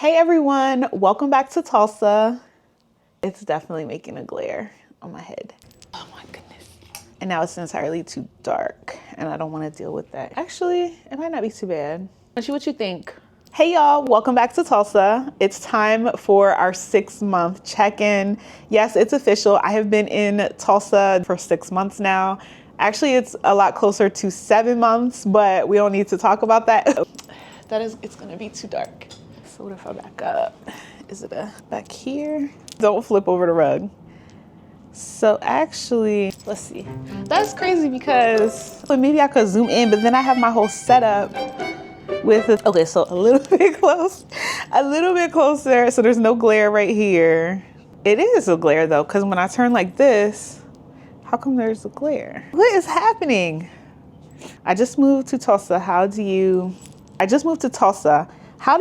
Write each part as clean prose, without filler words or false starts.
Hey everyone, welcome back to Tulsa. It's definitely making a glare on my head. Oh my goodness. And now it's entirely too dark and I don't want to deal with that. Actually, it might not be too bad. Let's see what you think. Hey y'all, welcome back to Tulsa. It's time for our 6-month check-in. Yes, it's official. I have been in Tulsa for 6 months now. Actually, it's a lot closer to 7 months, but we don't need to talk about that. It's gonna be too dark. So what if I back up? Is it back here? Don't flip over the rug. So actually, let's see. That's crazy because maybe I could zoom in, but then I have my whole setup with it. Okay, so a little bit closer. So there's no glare right here. It is a glare though, because when I turn like this, how come there's a glare? What is happening? I just moved to Tulsa. How do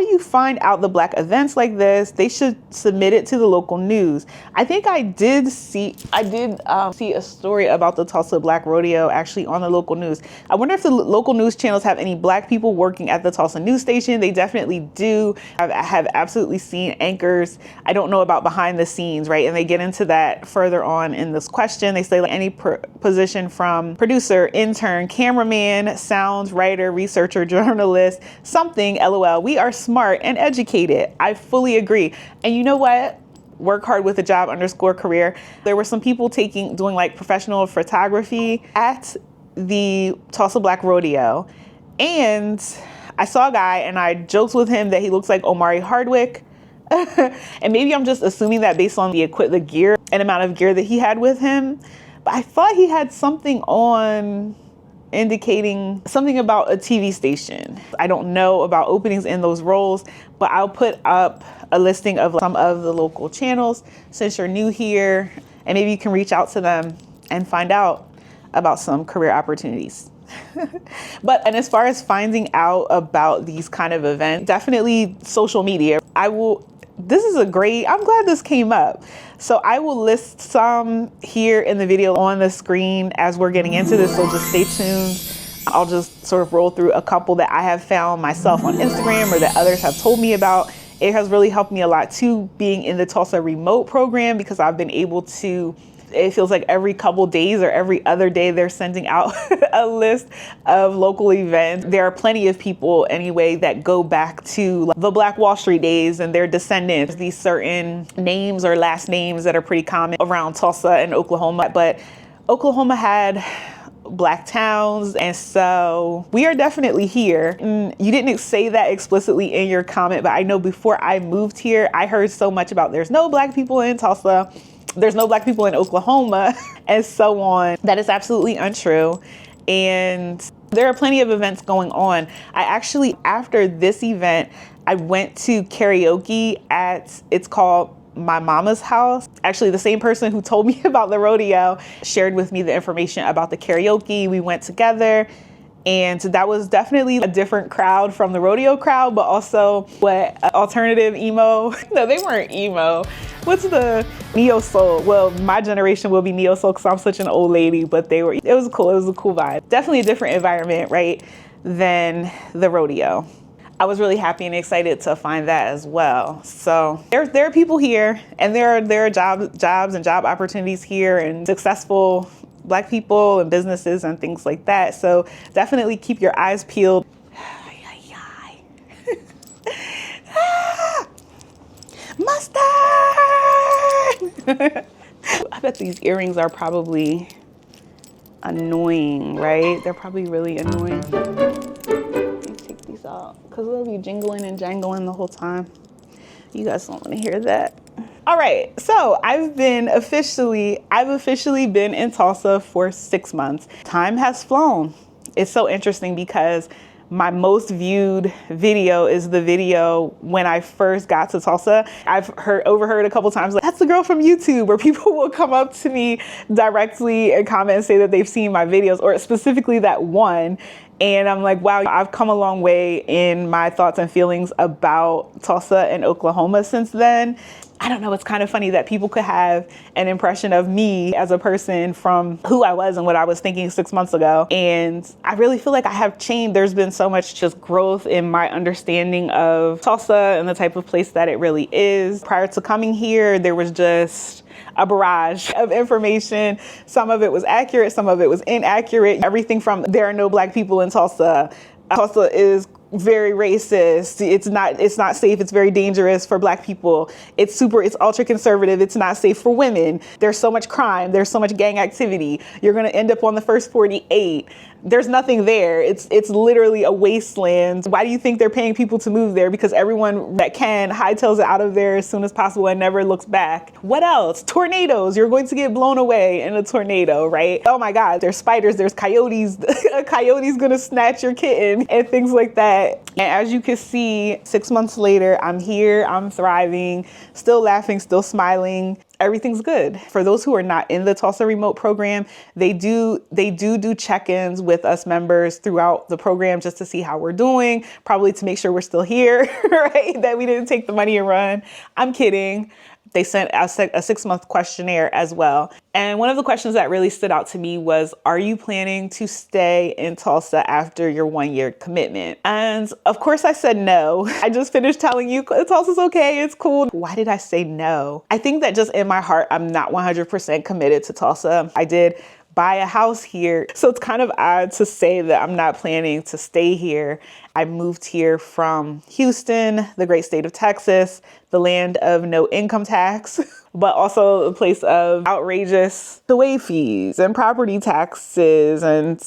you find out the Black events like this? They should submit it to the local news. I think I did see a story about the Tulsa Black Rodeo actually on the local news. I wonder if the local news channels have any Black people working at the Tulsa news station. They definitely do. I have absolutely seen anchors. I don't know about behind the scenes, right? And they get into that further on in this question. They say like any position from producer, intern, cameraman, sound writer, researcher, journalist, something, LOL. We are smart and educated. I fully agree. And you know what? Work hard with a job _career. There were some people doing like professional photography at the Tulsa Black Rodeo. And I saw a guy and I joked with him that he looks like Omari Hardwick. And maybe I'm just assuming that based on the gear and amount of gear that he had with him. But I thought he had something on indicating something about a TV station. I don't know about openings in those roles, but I'll put up a listing of some of the local channels since you're new here, and maybe you can reach out to them and find out about some career opportunities. And as far as finding out about these kind of events, definitely social media. I'm glad this came up. So I will list some here in the video on the screen as we're getting into this, so just stay tuned. I'll just sort of roll through a couple that I have found myself on Instagram or that others have told me about. It has really helped me a lot too, being in the Tulsa Remote program, because I've been able to, it feels like every couple days or every other day they're sending out a list of local events. There are plenty of people anyway that go back to the Black Wall Street days and their descendants, these certain names or last names that are pretty common around Tulsa and Oklahoma. But Oklahoma had Black towns, and so we are definitely here. You didn't say that explicitly in your comment, but I know before I moved here, I heard so much about there's no Black people in Tulsa, there's no Black people in Oklahoma, and so on. That is absolutely untrue. And there are plenty of events going on. I actually, after this event, I went to karaoke it's called My Mama's House. Actually, the same person who told me about the rodeo shared with me the information about the karaoke. We went together. And that was definitely a different crowd from the rodeo crowd, but also alternative emo. No, they weren't emo. What's the neo soul? Well, my generation will be neo soul because I'm such an old lady, but it was cool. It was a cool vibe. Definitely a different environment, right, than the rodeo. I was really happy and excited to find that as well. So there are people here, and there are jobs and job opportunities here, and successful Black people and businesses and things like that. So definitely keep your eyes peeled. Mustard! I bet these earrings are probably annoying, right? They're probably really annoying. Let me take these out because they'll be jingling and jangling the whole time. You guys don't want to hear that. All right, so I've officially been in Tulsa for 6 months. Time has flown. It's so interesting because my most viewed video is the video when I first got to Tulsa. I've overheard a couple times, like, that's the girl from YouTube, where people will come up to me directly and comment and say that they've seen my videos, or specifically that one. And I'm like, wow, I've come a long way in my thoughts and feelings about Tulsa and Oklahoma since then. I don't know, it's kind of funny that people could have an impression of me as a person from who I was and what I was thinking 6 months ago. And I really feel like I have changed. There's been so much just growth in my understanding of Tulsa and the type of place that it really is. Prior to coming here, there was just a barrage of information. Some of it was accurate, some of it was inaccurate. Everything from there are no Black people in Tulsa. Tulsa is very racist. It's not safe. It's very dangerous for Black people. It's ultra conservative. It's not safe for women. There's so much crime. There's so much gang activity. You're going to end up on the first 48. There's nothing there. It's literally a wasteland. Why do you think they're paying people to move there? Because everyone that can hightails it out of there as soon as possible and never looks back. What else? Tornadoes. You're going to get blown away in a tornado, right? Oh my God, there's spiders, there's coyotes. A coyote's gonna snatch your kitten and things like that. And as you can see, 6 months later, I'm here, I'm thriving, still laughing, still smiling. Everything's good. For those who are not in the Tulsa Remote program, they do check-ins with us members throughout the program just to see how we're doing, probably to make sure we're still here, right? That we didn't take the money and run. I'm kidding. They sent a 6-month questionnaire as well. And one of the questions that really stood out to me was, are you planning to stay in Tulsa after your 1-year commitment? And of course I said no. I just finished telling you Tulsa's okay, it's cool. Why did I say no? I think that just in my heart, I'm not 100% committed to Tulsa. I did buy a house here. So it's kind of odd to say that I'm not planning to stay here. I moved here from Houston, the great state of Texas, the land of no income tax, but also a place of outrageous way fees and property taxes, and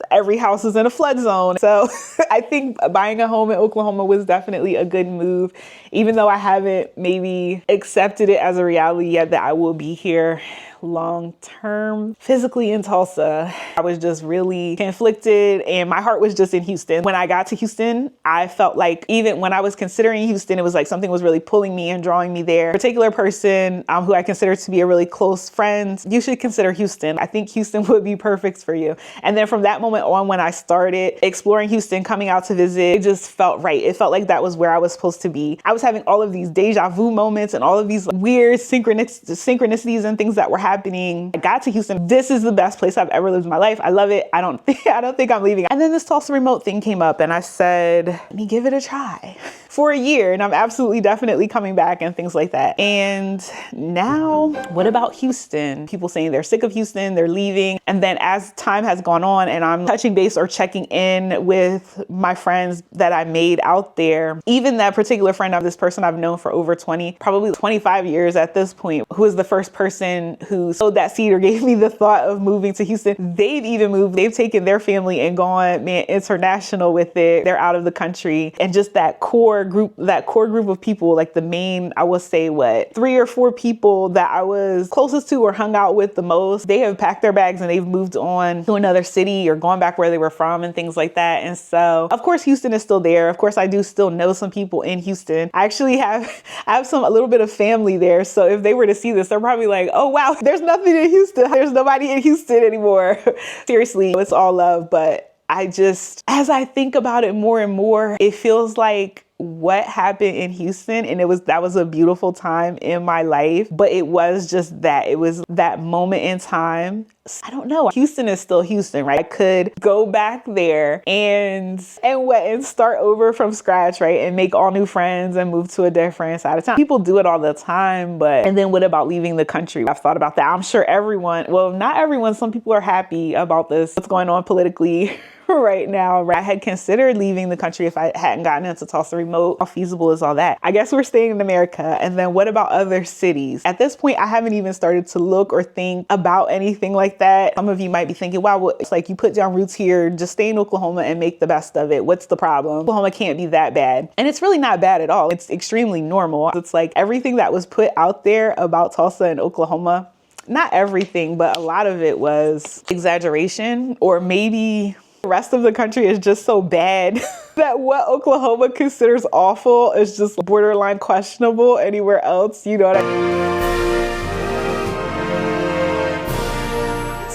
every house is in a flood zone. So I think buying a home in Oklahoma was definitely a good move, even though I haven't maybe accepted it as a reality yet that I will be here long term. Physically in Tulsa, I was just really conflicted and my heart was just in Houston. When I got to Houston, I felt like even when I was considering Houston, it was like something was really pulling me and drawing me there. A particular person who I consider to be a really close friend, you should consider Houston. I think Houston would be perfect for you. And then from that moment on, when I started exploring Houston, coming out to visit, it just felt right. It felt like that was where I was supposed to be. I was having all of these deja vu moments and all of these weird synchronicities and things that were happening. I got to Houston. This is the best place I've ever lived in my life. I love it. I don't think I'm leaving. And then this Tulsa Remote thing came up and I said, let me give it a try for a year. And I'm absolutely definitely coming back and things like that. And now what about Houston? People saying they're sick of Houston, they're leaving. And then as time has gone on and I'm touching base or checking in with my friends that I made out there, even that particular friend of this person I've known for over 20, probably 25 years at this point, who is the first person who sowed that seed or gave me the thought of moving to Houston. They've even moved. They've taken their family and gone, man, international with it. They're out of the country. And just that core group of people, like the main, I will say 3 or 4 people that I was closest to or hung out with the most, they have packed their bags and they've moved on to another city or gone back where they were from and things like that. And so of course Houston is still there. Of course I do still know some people in Houston. I actually have a little bit of family there. So if they were to see this, they're probably like, oh wow, there's nothing in Houston. There's nobody in Houston anymore. Seriously, it's all love. But as I think about it more and more, it feels like what happened in Houston, and that was a beautiful time in my life, but it was just that. It was that moment in time. I don't know. Houston is still Houston, right? I could go back there and start over from scratch, right? And make all new friends and move to a different side of town. People do it all the time, and then what about leaving the country? I've thought about that. I'm sure not everyone, some people are happy about what's going on politically right now. I had considered leaving the country if I hadn't gotten into Tulsa Remote. How feasible is all that? I guess we're staying in America. And then what about other cities? At this point, I haven't even started to look or think about anything like that. Some of you might be thinking, wow, it's like you put down roots here, just stay in Oklahoma and make the best of it. What's the problem? Oklahoma can't be that bad. And it's really not bad at all. It's extremely normal. It's like everything that was put out there about Tulsa and Oklahoma, not everything, but a lot of it was exaggeration, or maybe the rest of the country is just so bad that what Oklahoma considers awful is just borderline questionable anywhere else. You know what I mean?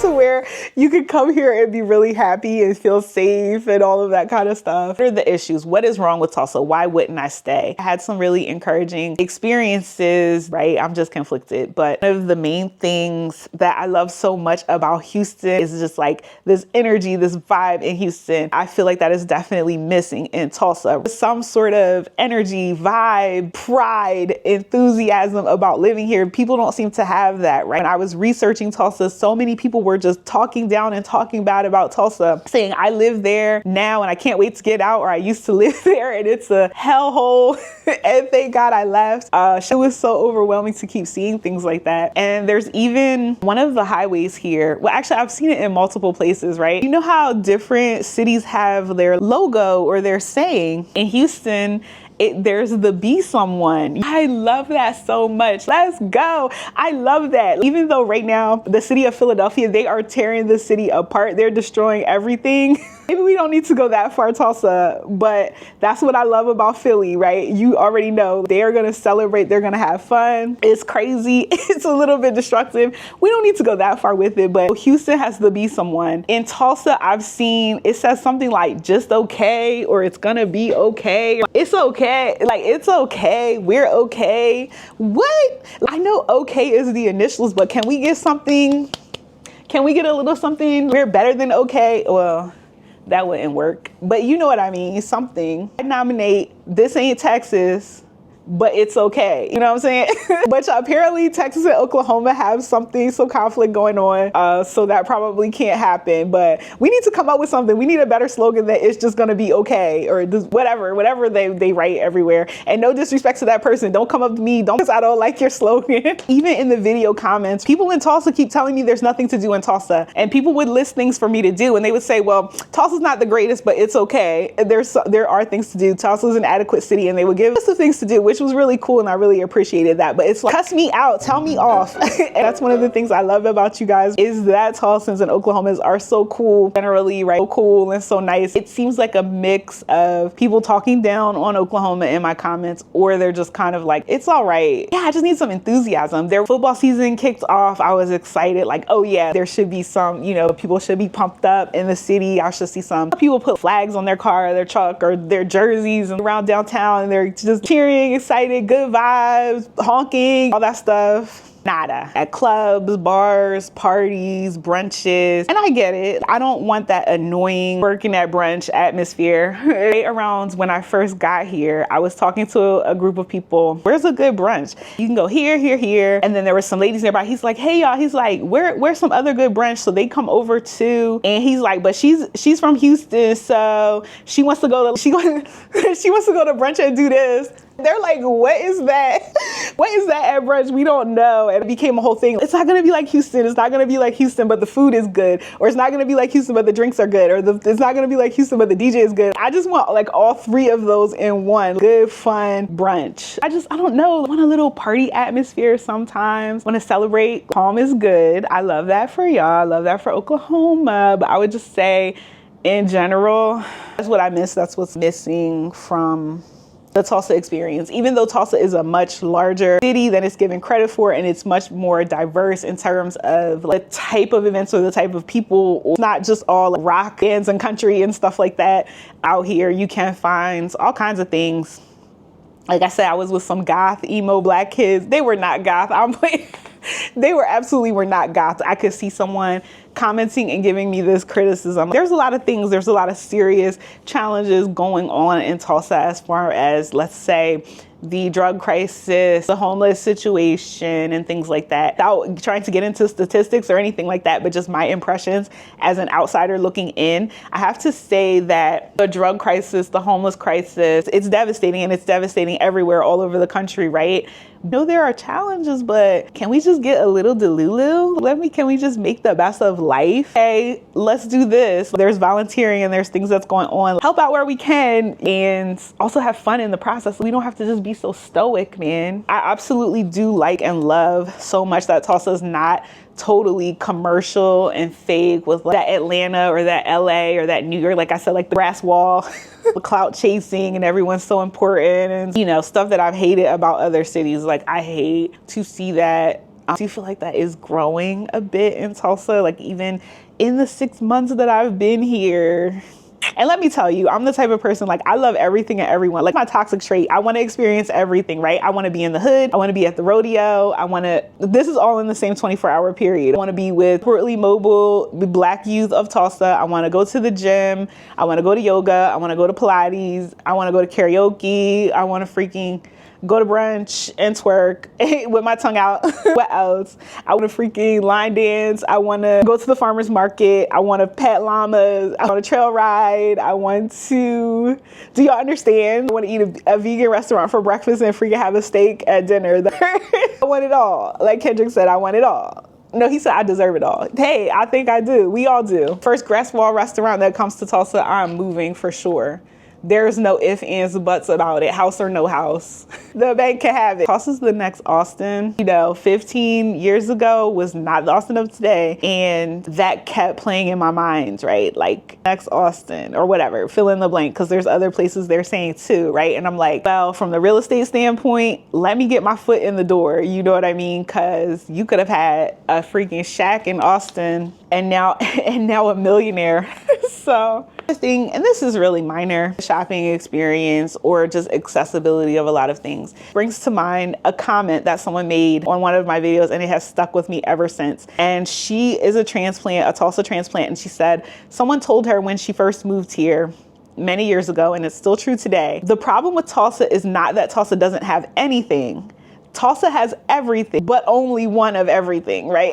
To where here. You could come here and be really happy and feel safe and all of that kind of stuff. What are the issues? What is wrong with Tulsa? Why wouldn't I stay? I had some really encouraging experiences, right? I'm just conflicted. But one of the main things that I love so much about Houston is just like this energy, this vibe in Houston. I feel like that is definitely missing in Tulsa. Some sort of energy, vibe, pride, enthusiasm about living here. People don't seem to have that, right? When I was researching Tulsa, so many people were just talking down and talking bad about Tulsa, saying I live there now and I can't wait to get out, or I used to live there and it's a hellhole and thank God I left. It was so overwhelming to keep seeing things like that. And there's even one of the highways here. Well, actually, I've seen it in multiple places, right? You know how different cities have their logo or their saying? In Houston, there's the be someone. I love that so much. Let's go. I love that. Even though right now the city of Philadelphia, they are tearing the city apart. They're destroying everything. Maybe we don't need to go that far, Tulsa, but that's what I love about Philly, right? You already know they are going to celebrate. They're going to have fun. It's crazy. It's a little bit destructive. We don't need to go that far with it, but Houston has to be someone. In Tulsa, I've seen it says something like just okay, or it's going to be okay. It's okay. Like, it's okay. We're okay. What? I know okay is the initials, but can we get something? Can we get a little something? We're better than okay. Well, that wouldn't work, but you know what I mean, something. I nominate This Ain't Texas, but it's okay. You know what I'm saying? But apparently Texas and Oklahoma have some conflict going on. So that probably can't happen, but we need to come up with something. We need a better slogan that it's just going to be okay, or whatever they write everywhere. And no disrespect to that person. Don't come up to me. Because I don't like your slogan. Even in the video comments, people in Tulsa keep telling me there's nothing to do in Tulsa, and people would list things for me to do. And they would say, well, Tulsa's not the greatest, but it's okay. There are things to do. Tulsa's an adequate city, and they would give us the things to do, which was really cool, and I really appreciated that. But it's like, cuss me out, tell me off. And that's one of the things I love about you guys, is that Tulsans and Oklahomans are so cool, generally, right? So cool and so nice. It seems like a mix of people talking down on Oklahoma in my comments, or they're just kind of like, it's all right. Yeah, I just need some enthusiasm. Their football season kicked off. I was excited, like, oh yeah, there should be some, people should be pumped up in the city. I should see some people put flags on their car, or their truck, or their jerseys around downtown, and they're just cheering, excited, good vibes, honking, all that stuff. Nada. At clubs, bars, parties, brunches. And I get it. I don't want that annoying working at brunch atmosphere. Right around when I first got here, I was talking to a group of people. Where's a good brunch? You can go here, here, here. And then there were some ladies nearby. He's like, hey y'all, he's like, where's some other good brunch? So they come over too. And he's like, but she's from Houston, so she wants to go to brunch and do this. They're like, what is that? What is that at brunch? We don't know. And it became a whole thing. It's not going to be like Houston. It's not going to be like Houston, but the food is good. Or it's not going to be like Houston, but the drinks are good. Or it's not going to be like Houston, but the DJ is good. I just want like all three of those in one. Good, fun brunch. I don't know. I want a little party atmosphere sometimes. Want to celebrate. Calm is good. I love that for y'all. I love that for Oklahoma. But I would just say, in general, that's what I miss. That's what's missing from the Tulsa experience. Even though Tulsa is a much larger city than it's given credit for, and it's much more diverse in terms of the type of events or the type of people. It's not just all rock bands and country and stuff like that out here. You can find all kinds of things. Like I said, I was with some goth, emo black kids. They were not goth. They were not goth. I could see someone commenting and giving me this criticism. There's a lot of things, there's a lot of serious challenges going on in Tulsa as far as, let's say, the drug crisis, the homeless situation, and things like that. Without trying to get into statistics or anything like that, but just my impressions as an outsider looking in, I have to say that the drug crisis, the homeless crisis, it's devastating, and it's devastating everywhere, all over the country, right? I know there are challenges, but can we just get a little delulu? Can we just make the best of life? Hey, let's do this. There's volunteering and there's things that's going on. Help out where we can and also have fun in the process. We don't have to just be so stoic, man. I absolutely do like and love so much that Tulsa is not totally commercial and fake with like that Atlanta or that LA or that New York. Like I said, like the brass wall, the clout chasing, and everyone's so important, and stuff that I've hated about other cities. Like I hate to see that I do feel like that is growing a bit in Tulsa, like even in the 6 months that I've been here. And let me tell you, I'm the type of person, like, I love everything and everyone. Like, my toxic trait, I want to experience everything, right? I want to be in the hood. I want to be at the rodeo. This is all in the same 24-hour period. I want to be with Portly Mobile, Black youth of Tulsa. I want to go to the gym. I want to go to yoga. I want to go to Pilates. I want to go to karaoke. I want to freaking go to brunch and twerk with my tongue out. What else? I want to freaking line dance. I want to go to the farmer's market. I want to pet llamas. I want to trail ride. I want to, do y'all understand? I want to eat a vegan restaurant for breakfast and freaking have a steak at dinner. I want it all. Like Kendrick said, I want it all. No, he said I deserve it all. Hey, I think I do. We all do. First grass wall restaurant that comes to Tulsa, I'm moving for sure. There's no ifs, ands, buts about it. House or no house. The bank can have it. Tulsa's the next Austin. 15 years ago was not the Austin of today. And that kept playing in my mind, right? Like, next Austin or whatever, fill in the blank, because there's other places they're saying too, right? And I'm like, well, from the real estate standpoint, let me get my foot in the door. You know what I mean? Because you could have had a freaking shack in Austin and now a millionaire. So the thing, and this is really minor, shopping experience or just accessibility of a lot of things, brings to mind a comment that someone made on one of my videos, and it has stuck with me ever since. And she is a transplant, a Tulsa transplant, and she said someone told her when she first moved here many years ago, and it's still true today, the problem with Tulsa is not that Tulsa doesn't have anything. Tulsa has everything, but only one of everything, right?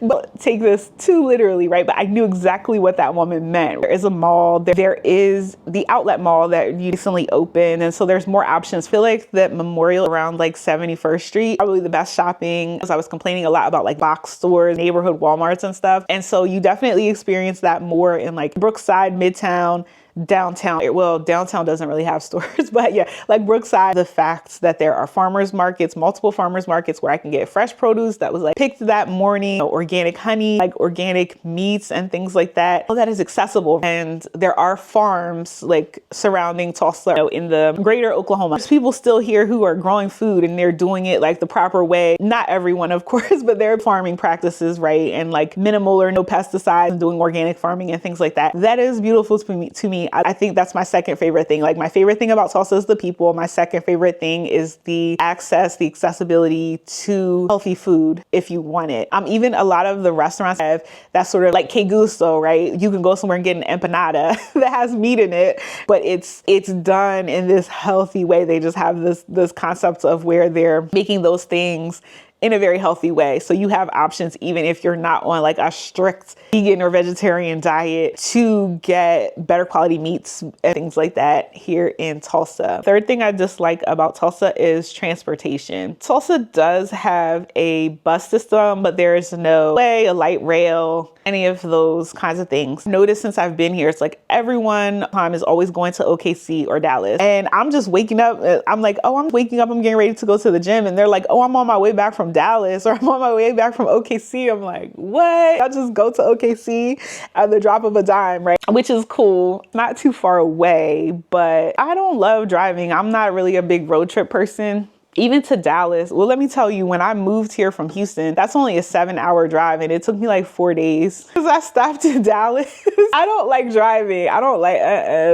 But take this too literally, right? But I knew exactly what that woman meant. There is a mall, there is the outlet mall that recently opened. And so there's more options. I feel like that Memorial around like 71st Street, probably the best shopping. As I was complaining a lot about like box stores, neighborhood Walmarts and stuff. And so you definitely experience that more in like Brookside, Midtown, downtown. Well, downtown doesn't really have stores, but yeah, like Brookside, the fact that there are farmers markets, multiple farmers markets where I can get fresh produce that was like picked that morning, organic honey, like organic meats and things like that. All that is accessible. And there are farms like surrounding Tulsa, in the greater Oklahoma. There's people still here who are growing food and they're doing it like the proper way. Not everyone, of course, but they're farming practices, right? And like minimal or no pesticides and doing organic farming and things like that. That is beautiful to me. I think that's my second favorite thing. Like, my favorite thing about Tulsa is the people. My second favorite thing is the access, the accessibility to healthy food if you want it. Even a lot of the restaurants have that sort of like que gusto, right? You can go somewhere and get an empanada that has meat in it, but it's done in this healthy way. They just have this concept of where they're making those things in a very healthy way. So you have options, even if you're not on like a strict vegan or vegetarian diet, to get better quality meats and things like that here in Tulsa. Third thing I dislike about Tulsa is transportation. Tulsa does have a bus system, but there is no way, a light rail, any of those kinds of things. Notice since I've been here, it's like everyone is always going to OKC or Dallas. And I'm just waking up. I'm like, oh, I'm waking up. I'm getting ready to go to the gym. And they're like, oh, I'm on my way back from Dallas, or I'm on my way back from OKC. I'm like, what? I'll just go to OKC at the drop of a dime, right? Which is cool. Not too far away, but I don't love driving. I'm not really a big road trip person. Even to Dallas. Well, let me tell you, when I moved here from Houston, that's only a 7-hour drive, and it took me like 4 days because I stopped in Dallas. I don't like driving. I don't like,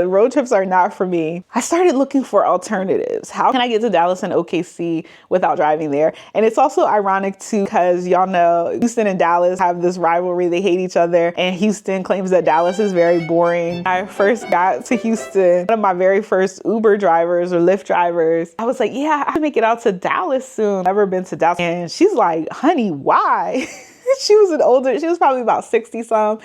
road trips are not for me. I started looking for alternatives. How can I get to Dallas and OKC without driving there? And it's also ironic too, because y'all know Houston and Dallas have this rivalry. They hate each other, and Houston claims that Dallas is very boring. When I first got to Houston, one of my very first Uber drivers or Lyft drivers, I was like, yeah, I can make it out to Dallas soon. Never been to Dallas. And she's like, honey, why? She was probably about 60 some.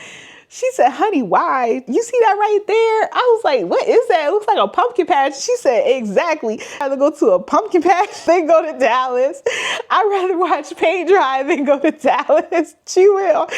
She said, honey, why? You see that right there? I was like, what is that? It looks like a pumpkin patch. She said, exactly. I'd rather go to a pumpkin patch than go to Dallas. I'd rather watch paint dry than go to Dallas. She will.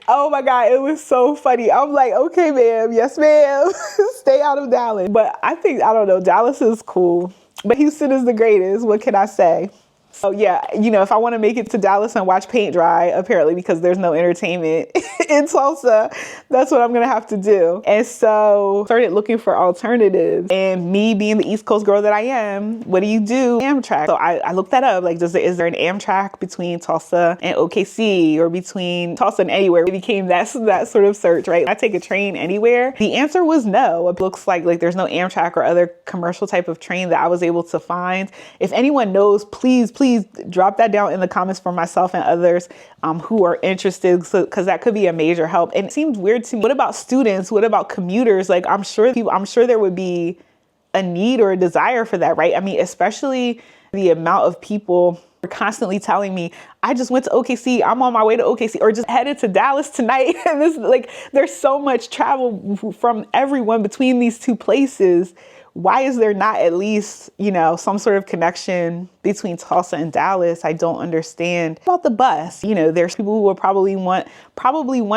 Oh my God, it was so funny. I'm like, okay, ma'am. Yes, ma'am. Stay out of Dallas. But I don't know, Dallas is cool. But Houston is the greatest. What can I say? So yeah, you know, if I want to make it to Dallas and watch paint dry, apparently because there's no entertainment in Tulsa, that's what I'm going to have to do. And so started looking for alternatives, and me being the East Coast girl that I am, what do you do? Amtrak. So I looked that up. Like, is there an Amtrak between Tulsa and OKC, or between Tulsa and anywhere? It became that sort of search, right? I take a train anywhere. The answer was no. It looks like there's no Amtrak or other commercial type of train that I was able to find. If anyone knows, please drop that down in the comments for myself and others who are interested, because that could be a major help. And it seemed weird to me. What about students? What about commuters? Like, I'm sure there would be a need or a desire for that, right? I mean, especially the amount of people are constantly telling me, I just went to OKC, I'm on my way to OKC, or just headed to Dallas tonight. And this, there's so much travel from everyone between these two places. Why is there not at least, some sort of connection between Tulsa and Dallas? I don't understand. About the bus, there's people who will probably want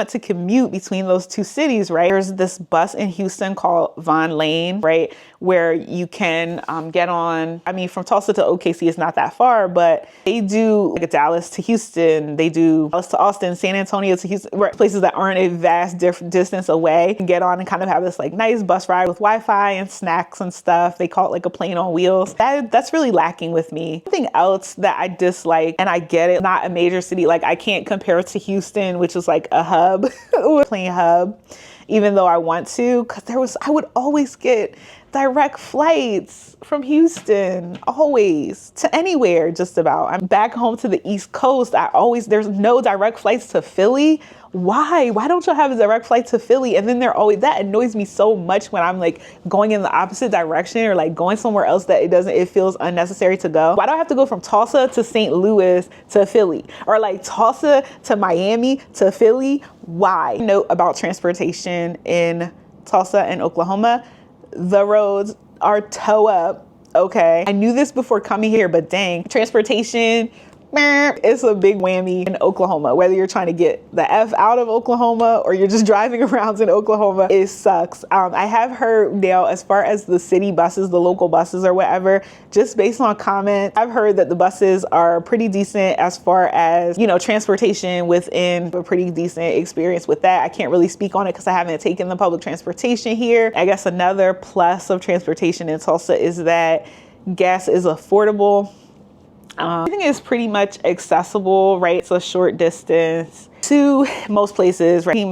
to commute between those two cities, right? There's this bus in Houston called Von Lane, right? Where you can get on, from Tulsa to OKC is not that far, but they do like Dallas to Houston, they do Dallas to Austin, San Antonio to Houston, places that aren't a vast distance away. You can get on and kind of have this nice bus ride with Wi-Fi and snacks and stuff. They call it a plane on wheels. That's really lacking with me. Something else that I dislike, and I get it, not a major city, I can't compare it to Houston, which is a hub, a plane hub, even though I want to, because I would always get direct flights from Houston, always, to anywhere, just about. I'm back home to the East Coast. There's no direct flights to Philly. Why don't y'all have a direct flight to Philly? And then that annoys me so much when I'm going in the opposite direction, or going somewhere else that it feels unnecessary to go. Why do I have to go from Tulsa to St. Louis to Philly, or Tulsa to Miami to Philly? Why? Note about transportation in Tulsa and Oklahoma. The roads are toe up, okay? I knew this before coming here, but dang, transportation, it's a big whammy in Oklahoma. Whether you're trying to get the F out of Oklahoma or you're just driving around in Oklahoma, it sucks. I have heard now, as far as the city buses, the local buses or whatever, just based on comments, I've heard that the buses are pretty decent as far as, transportation within a pretty decent experience with that. I can't really speak on it because I haven't taken the public transportation here. I guess another plus of transportation in Tulsa is that gas is affordable. Everything is pretty much accessible, right? It's a short distance to most places, right? 15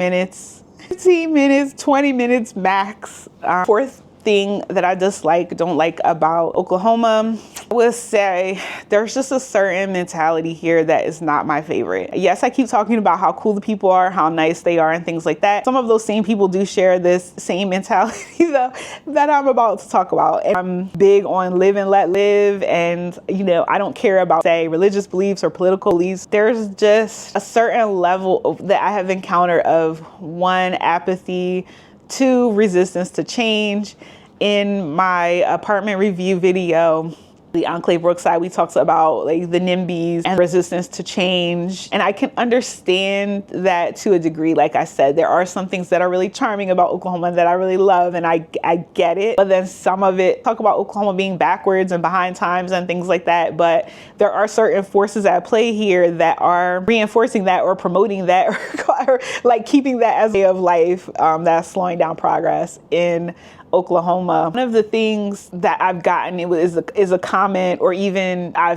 minutes, 20 minutes max. Fourth thing that I don't like about Oklahoma, I would say there's just a certain mentality here that is not my favorite. Yes, I keep talking about how cool the people are, how nice they are, and things like that. Some of those same people do share this same mentality though that I'm about to talk about. And I'm big on live and let live, and I don't care about, say, religious beliefs or political beliefs. There's just a certain level that I have encountered of, one, apathy, two, resistance to change. In my apartment review video, the Enclave Brookside, we talked about the NIMBYs and resistance to change. And I can understand that to a degree. Like I said, there are some things that are really charming about Oklahoma that I really love, and I get it. But then some of it, talk about Oklahoma being backwards and behind times and things like that. But there are certain forces at play here that are reinforcing that or promoting that or keeping that as a way of life that's slowing down progress in Oklahoma. One of the things that I've gotten is a comment, or even I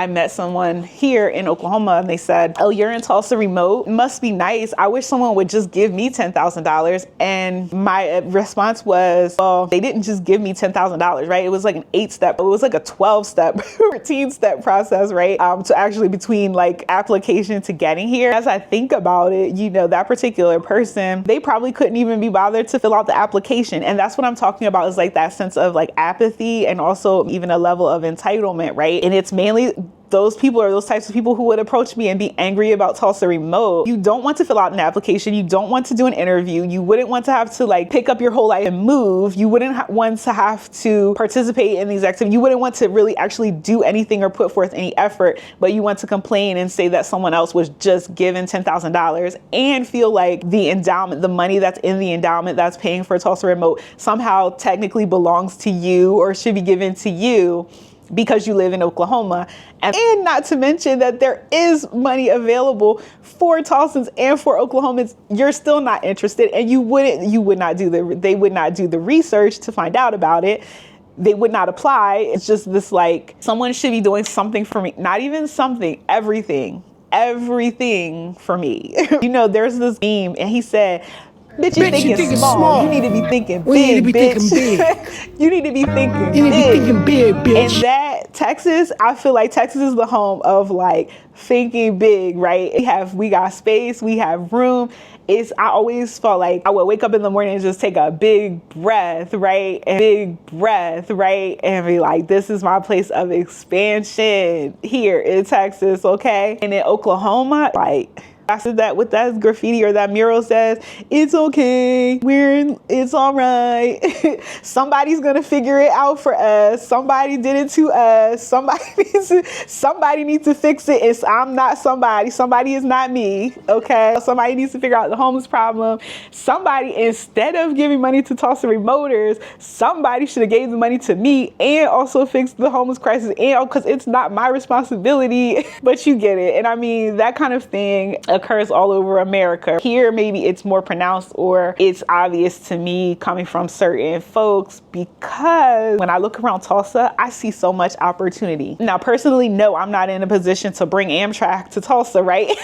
met someone here in Oklahoma and they said, "Oh, you're in Tulsa remote. It must be nice. I wish someone would just give me $10,000." And my response was, well, they didn't just give me $10,000, right? It was an 8-step, it was a 12-step, 13-step process, right? To actually between application to getting here. As I think about it, that particular person, they probably couldn't even be bothered to fill out the application. And that's what I'm talking about, is that sense of apathy, and also even a level of entitlement, right? And it's mainly those people, are those types of people who would approach me and be angry about Tulsa remote. You don't want to fill out an application. You don't want to do an interview. You wouldn't want to have to pick up your whole life and move. You wouldn't want to have to participate in these activities. You wouldn't want to really actually do anything or put forth any effort, but you want to complain and say that someone else was just given $10,000 and feel like the endowment, the money that's in the endowment that's paying for Tulsa remote, somehow technically belongs to you or should be given to you, because you live in Oklahoma. And not to mention that there is money available for Tulsans and for Oklahomans. You're still not interested, and they would not do the research to find out about it. They would not apply. It's just this, like, someone should be doing something for me. Not even something, everything for me. You know, there's this meme and he said, bitch, you thinking small. You need to be thinking big, bitch. You need to be thinking big, bitch. And that Texas, I feel like Texas is the home of, like, thinking big, right? We got space, we have room. I always felt like I would wake up in the morning and just take a big breath, right? And be like, this is my place of expansion here in Texas, okay? And in Oklahoma, like, I said that with that graffiti or that mural says, it's okay, it's all right. Somebody's gonna figure it out for us. Somebody did it to us. Somebody needs to fix it. I'm not somebody. Somebody is not me, okay? Somebody needs to figure out the homeless problem. Somebody, instead of giving money to Tulsa remoters, somebody should have gave the money to me and also fixed the homeless crisis, and because it's not my responsibility. But you get it. And I mean, that kind of thing occurs all over America. Here, maybe it's more pronounced, or it's obvious to me coming from certain folks, because when I look around Tulsa, I see so much opportunity. Now, personally, no, I'm not in a position to bring Amtrak to Tulsa, right?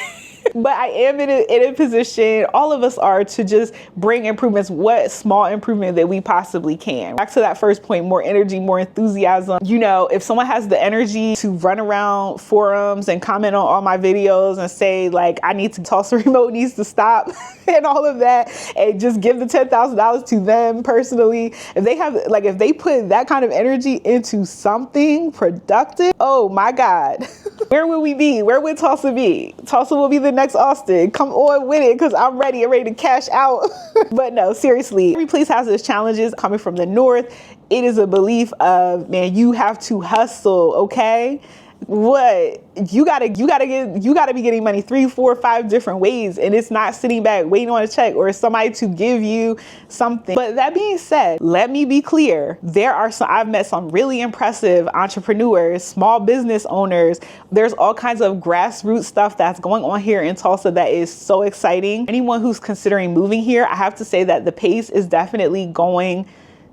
But I am in a position, all of us are, to just bring improvements, what small improvement that we possibly can. Back to that first point, more energy, more enthusiasm. You know, if someone has the energy to run around forums and comment on all my videos and say, like, Tulsa remote needs to stop and all of that, and just give the $10,000 to them personally. If they put that kind of energy into something productive, oh my God, where would we be? Where would Tulsa be? Tulsa will be the next Austin. Come on with it, because I'm ready to cash out. But no, seriously, every place has its challenges. Coming from the north, it is a belief of, man, you have to hustle, okay? What you gotta be getting money 3, 4, 5 different ways, and it's not sitting back waiting on a check or somebody to give you something. But that being said, let me be clear, I've met some really impressive entrepreneurs, small business owners. There's all kinds of grassroots stuff that's going on here in Tulsa that is so exciting. Anyone who's considering moving here, I have to say that the pace is definitely going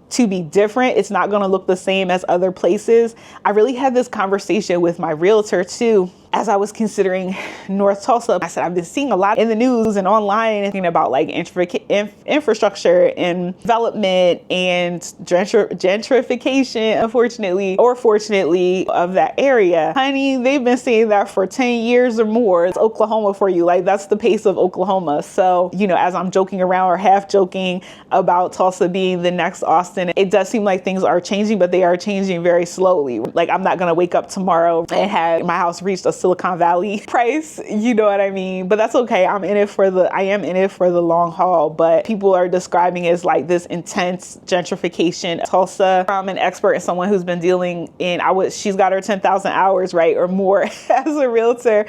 to be different. It's not going to look the same as other places. I really had this conversation with my realtor too, as I was considering North Tulsa. I said, I've been seeing a lot in the news and online and thinking about, like, infrastructure and development and gentrification, unfortunately or fortunately, of that area. Honey, they've been saying that for 10 years or more. It's Oklahoma for you. Like, that's the pace of Oklahoma. So, you know, as I'm joking around or half joking about Tulsa being the next Austin, it does seem like things are changing, but they are changing very slowly. Like, I'm not going to wake up tomorrow and have my house reached a Silicon Valley price, you know what I mean? But that's okay. I am in it for the long haul. But people are describing it as like this intense gentrification. Tulsa, I'm an expert and someone who's been dealing in, she's got her 10,000 hours, right, or more as a realtor.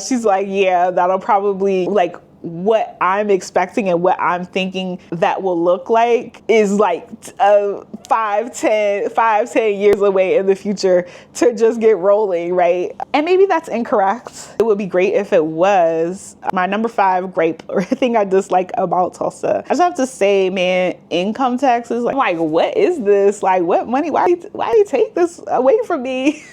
She's like, yeah, that'll probably, like, what I'm expecting and what I'm thinking that will look like is like 5-10 years away in the future to just get rolling, right? And maybe that's incorrect. It would be great if it was. My number 5 gripe or thing I dislike about Tulsa, I just have to say, man, income taxes. Like, what is this? Like, what money? Why do you take this away from me?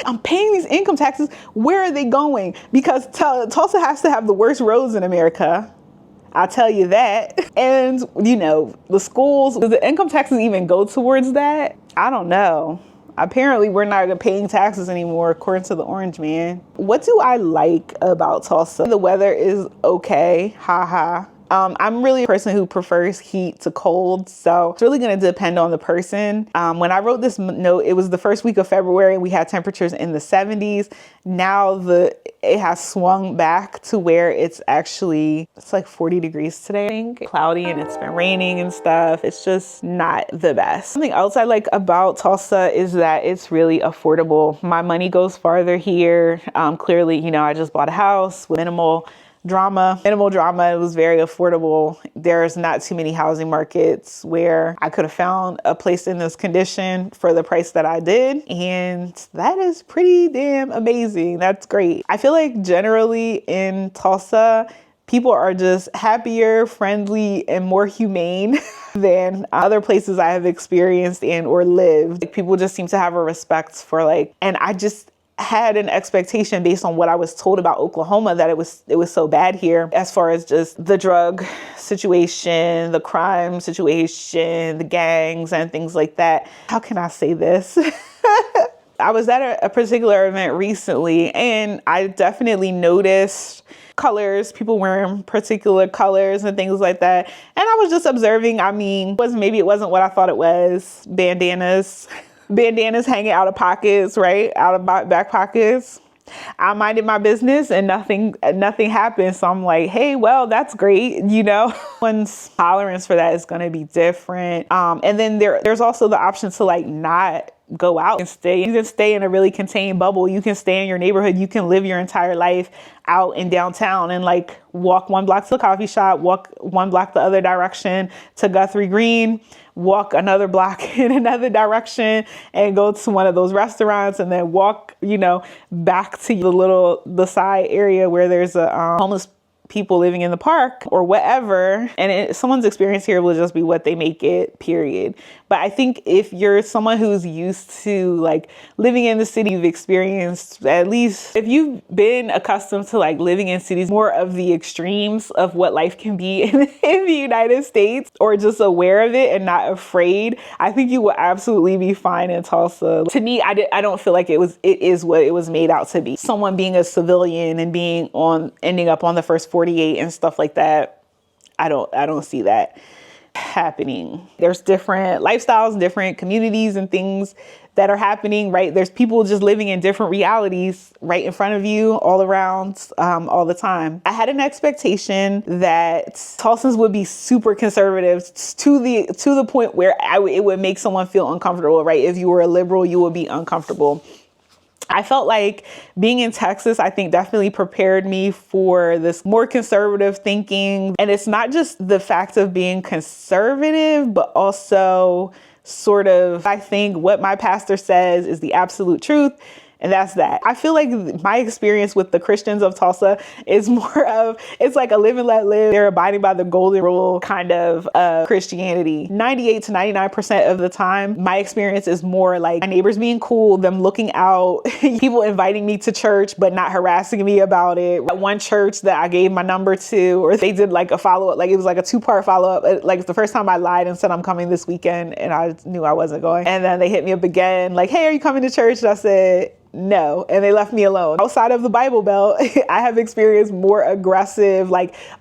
I'm paying these income taxes. Where are they going? Because Tulsa has to have the worst roads in America. I'll tell you that. And, you know, the schools, does the income taxes even go towards that? I don't know. Apparently, we're not paying taxes anymore, according to the Orange Man. What do I like about Tulsa? The weather is okay. Haha. I'm really a person who prefers heat to cold, so it's really going to depend on the person. When I wrote this note, it was the first week of February and we had temperatures in the 70s. Now it has swung back to where it's like 40 degrees today, I think. Cloudy, and it's been raining and stuff. It's just not the best. Something else I like about Tulsa is that it's really affordable. My money goes farther here. Clearly, you know, I just bought a house with minimal drama, minimal drama. It was very affordable. There's not too many housing markets where I could have found a place in this condition for the price that I did. And that is pretty damn amazing. That's great. I feel like generally in Tulsa, people are just happier, friendly, and more humane than other places I have experienced and or lived. Like, people just seem to have a respect for and I just had an expectation based on what I was told about Oklahoma that it was so bad here as far as just the drug situation, the crime situation, the gangs and things like that. How can I say this? I was at a particular event recently and I definitely noticed colors, people wearing particular colors and things like that. And I was just observing. I mean, maybe it wasn't what I thought it was. Bandanas hanging out of pockets, right? Out of back pockets. I minded my business and nothing happened. So I'm like, hey, well, that's great. One's tolerance for that is going to be different. And then there's also the option to not go out and stay. You can stay in a really contained bubble. You can stay in your neighborhood. You can live your entire life out in downtown and walk 1 block to the coffee shop, walk 1 block the other direction to Guthrie Green, walk another block in another direction and go to one of those restaurants and then walk, back to the side area where there's a homeless people living in the park or whatever. And someone's experience here will just be what they make it, period. But I think if you're someone who's used to living in the city, you've experienced, at least if you've been accustomed to living in cities, more of the extremes of what life can be in the United States, or just aware of it and not afraid, I think you will absolutely be fine in Tulsa. To me, I don't feel like it is what it was made out to be. Someone being a civilian and ending up on the first 48 and stuff like that. I don't see that happening. There's different lifestyles, different communities and things that are happening, right? There's people just living in different realities right in front of you all around, all the time. I had an expectation that Tulsans would be super conservative to the point where it would make someone feel uncomfortable, right? If you were a liberal, you would be uncomfortable. I felt like being in Texas, I think definitely prepared me for this more conservative thinking. And it's not just the fact of being conservative, but also sort of, I think what my pastor says is the absolute truth. And that's that. I feel like my experience with the Christians of Tulsa is more of, it's like a live and let live. They're abiding by the golden rule kind of Christianity. 98 to 99% of the time, my experience is more like my neighbors being cool, them looking out, people inviting me to church, but not harassing me about it. At one church that I gave my number to, or they did a follow-up, it was a 2-part follow-up. It's the first time I lied and said I'm coming this weekend and I knew I wasn't going. And then they hit me up again, hey, are you coming to church? And I said, no. And they left me alone. Outside of the Bible Belt, I have experienced more aggressive,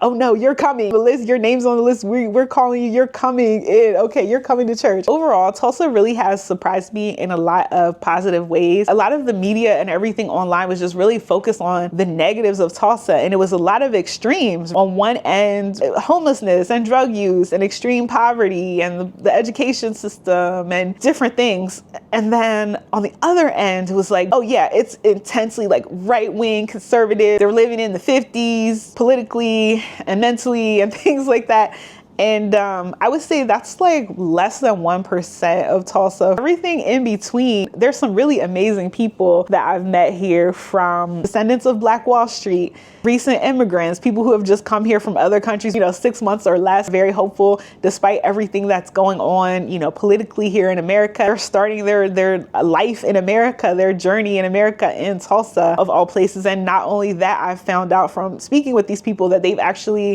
oh no, you're coming. The list, your name's on the list. We're calling you. You're coming in. Okay, you're coming to church. Overall, Tulsa really has surprised me in a lot of positive ways. A lot of the media and everything online was just really focused on the negatives of Tulsa. And it was a lot of extremes. On one end, homelessness and drug use and extreme poverty and the education system and different things. And then on the other end, it was oh yeah, it's intensely right-wing conservative. They're living in the 50s politically and mentally and things like that. And I would say that's less than 1% of Tulsa. Everything in between, there's some really amazing people that I've met here, from descendants of Black Wall Street, recent immigrants, people who have just come here from other countries, 6 months or less, very hopeful despite everything that's going on, politically here in America. They're starting their life in America, their journey in America in Tulsa, of all places. And not only that, I've found out from speaking with these people that they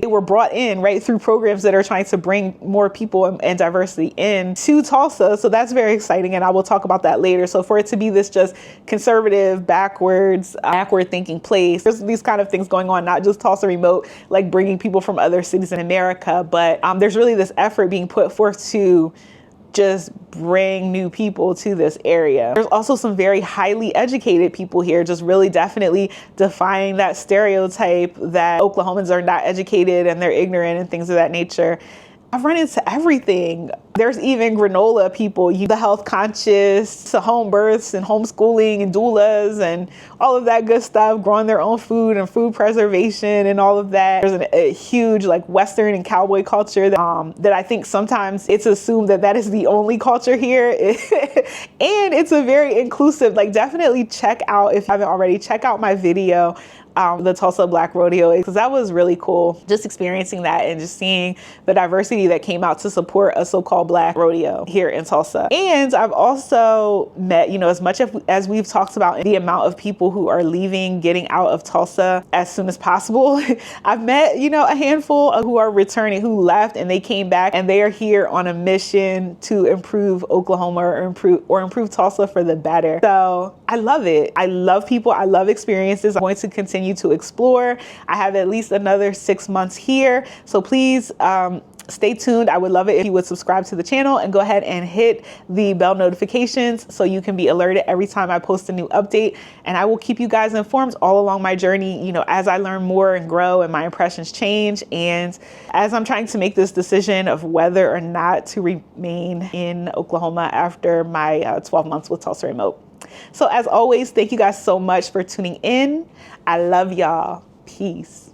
were brought in right through programs that are trying to bring more people and diversity in to Tulsa. So that's very exciting. And I will talk about that later. So for it to be this just conservative, backward thinking place, there's these kind of things going on, not just Tulsa Remote, bringing people from other cities in America, but there's really this effort being put forth to just bring new people to this area. There's also some very highly educated people here, just really definitely defying that stereotype that Oklahomans are not educated and they're ignorant and things of that nature. I've run into everything. There's even granola people, the health conscious, home births and homeschooling and doulas and all of that good stuff, growing their own food and food preservation and all of that. There's a huge like Western and cowboy culture that I think sometimes it's assumed that is the only culture here. And it's a very inclusive, like definitely check out, if you haven't already, check out my video, the Tulsa Black Rodeo, because that was really cool. Just experiencing that and just seeing the diversity that came out to support a so-called Black rodeo here in Tulsa. And I've also met, as much as we've talked about the amount of people who are leaving, getting out of Tulsa as soon as possible, I've met, a handful of who are returning, who left and they came back and they are here on a mission to improve Oklahoma or improve Tulsa for the better. So I love it. I love people. I love experiences. I'm going to continue to explore. I have at least another 6 months here. So please stay tuned. I would love it if you would subscribe to the channel and go ahead and hit the bell notifications so you can be alerted every time I post a new update. And I will keep you guys informed all along my journey, as I learn more and grow and my impressions change. And as I'm trying to make this decision of whether or not to remain in Oklahoma after my 12 months with Tulsa Remote. So as always, thank you guys so much for tuning in. I love y'all. Peace.